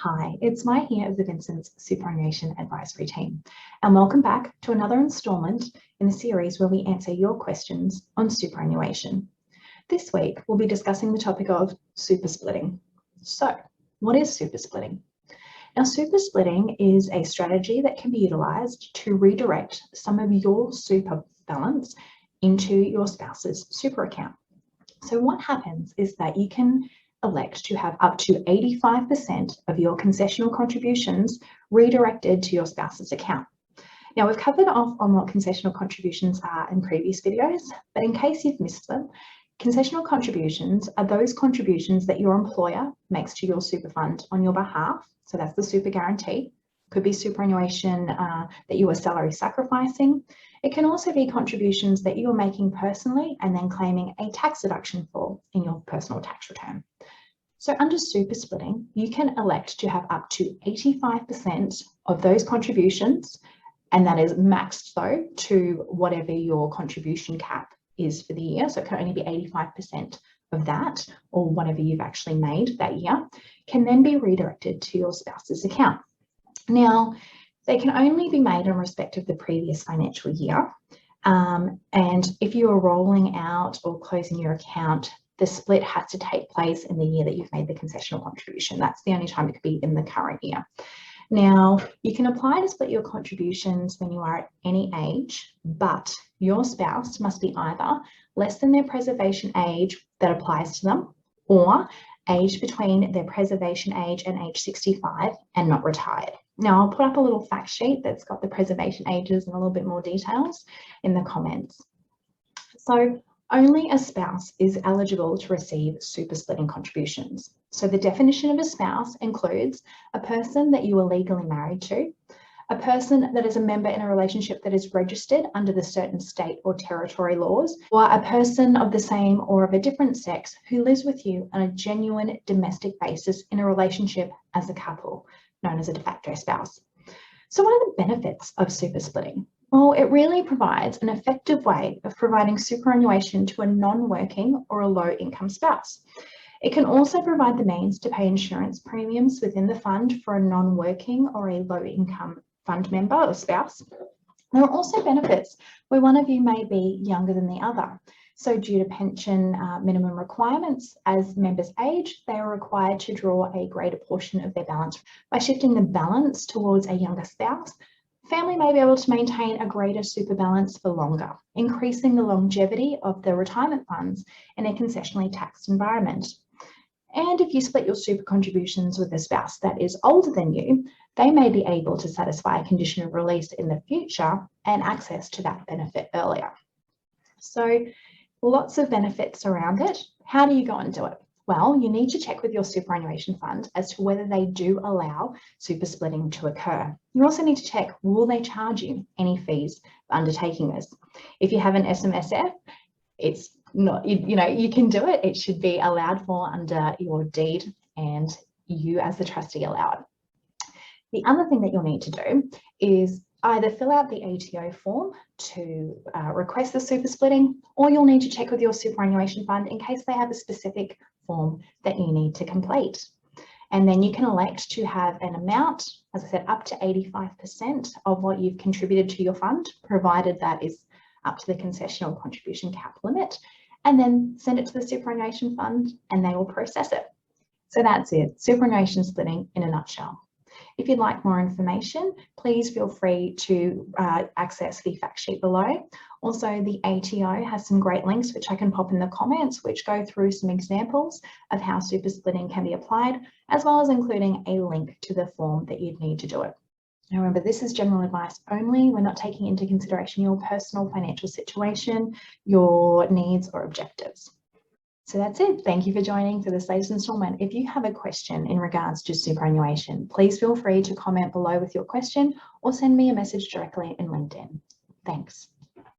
Hi, it's Mai here of the Vincent's Superannuation Advisory Team, and welcome back to another instalment in the series where we answer your questions on superannuation. This week, we'll be discussing the topic of super splitting. So, what is super splitting? Now, super splitting is a strategy that can be utilised to redirect some of your super balance into your spouse's super account. So what happens is that you can elect to have up to 85% of your concessional contributions redirected to your spouse's account. Now, we've covered off on what concessional contributions are in previous videos, but in case you've missed them, concessional contributions are those contributions that your employer makes to your super fund on your behalf. So that's the super guarantee. Could be superannuation that you are salary sacrificing. It can also be contributions that you are making personally and then claiming a tax deduction for in your personal tax return. So under super splitting, you can elect to have up to 85% of those contributions, and that is maxed though to whatever your contribution cap is for the year. So it can only be 85% of that, or whatever you've actually made that year, can then be redirected to your spouse's account. Now, they can only be made in respect of the previous financial year. And if you are rolling out or closing your account, the split has to take place in the year that you've made the concessional contribution. That's the only time it could be in the current year. Now, you can apply to split your contributions when you are at any age, but your spouse must be either less than their preservation age that applies to them, or aged between their preservation age and age 65 and not retired. Now, I'll put up a little fact sheet that's got the preservation ages and a little bit more details in the comments. So only a spouse is eligible to receive super splitting contributions. So the definition of a spouse includes a person that you are legally married to, a person that is a member in a relationship that is registered under the certain state or territory laws, or a person of the same or of a different sex who lives with you on a genuine domestic basis in a relationship as a couple, known as a de facto spouse. So what are the benefits of super splitting? Well, it really provides an effective way of providing superannuation to a non-working or a low-income spouse. It can also provide the means to pay insurance premiums within the fund for a non-working or a low-income fund member or spouse. There are also benefits where one of you may be younger than the other. So due to pension minimum requirements, as members age, they are required to draw a greater portion of their balance. By shifting the balance towards a younger spouse, family may be able to maintain a greater super balance for longer, increasing the longevity of the retirement funds in a concessionally taxed environment. And if you split your super contributions with a spouse that is older than you, they may be able to satisfy a condition of release in the future and access to that benefit earlier. So lots of benefits around it. How do you go and do it? Well, you need to check with your superannuation fund as to whether they do allow super splitting to occur. You also need to check, will they charge you any fees for undertaking this? If you have an SMSF, it's not, you can do it. It should be allowed for under your deed and you as the trustee allow it. The other thing that you'll need to do is either fill out the ATO form to request the super splitting, or you'll need to check with your superannuation fund in case they have a specific form that you need to complete. And then you can elect to have an amount, as I said, up to 85% of what you've contributed to your fund, provided that is up to the concessional contribution cap limit, and then send it to the superannuation fund and they will process it. So that's it, superannuation splitting in a nutshell. If you'd like more information, please feel free to access the fact sheet below. Also, the ATO has some great links which I can pop in the comments, which go through some examples of how super splitting can be applied, as well as including a link to the form that you'd need to do it. Now remember, this is general advice only. We're not taking into consideration your personal financial situation, your needs or objectives. So that's it. Thank you for joining for this latest installment. If you have a question in regards to superannuation, please feel free to comment below with your question or send me a message directly in LinkedIn. Thanks.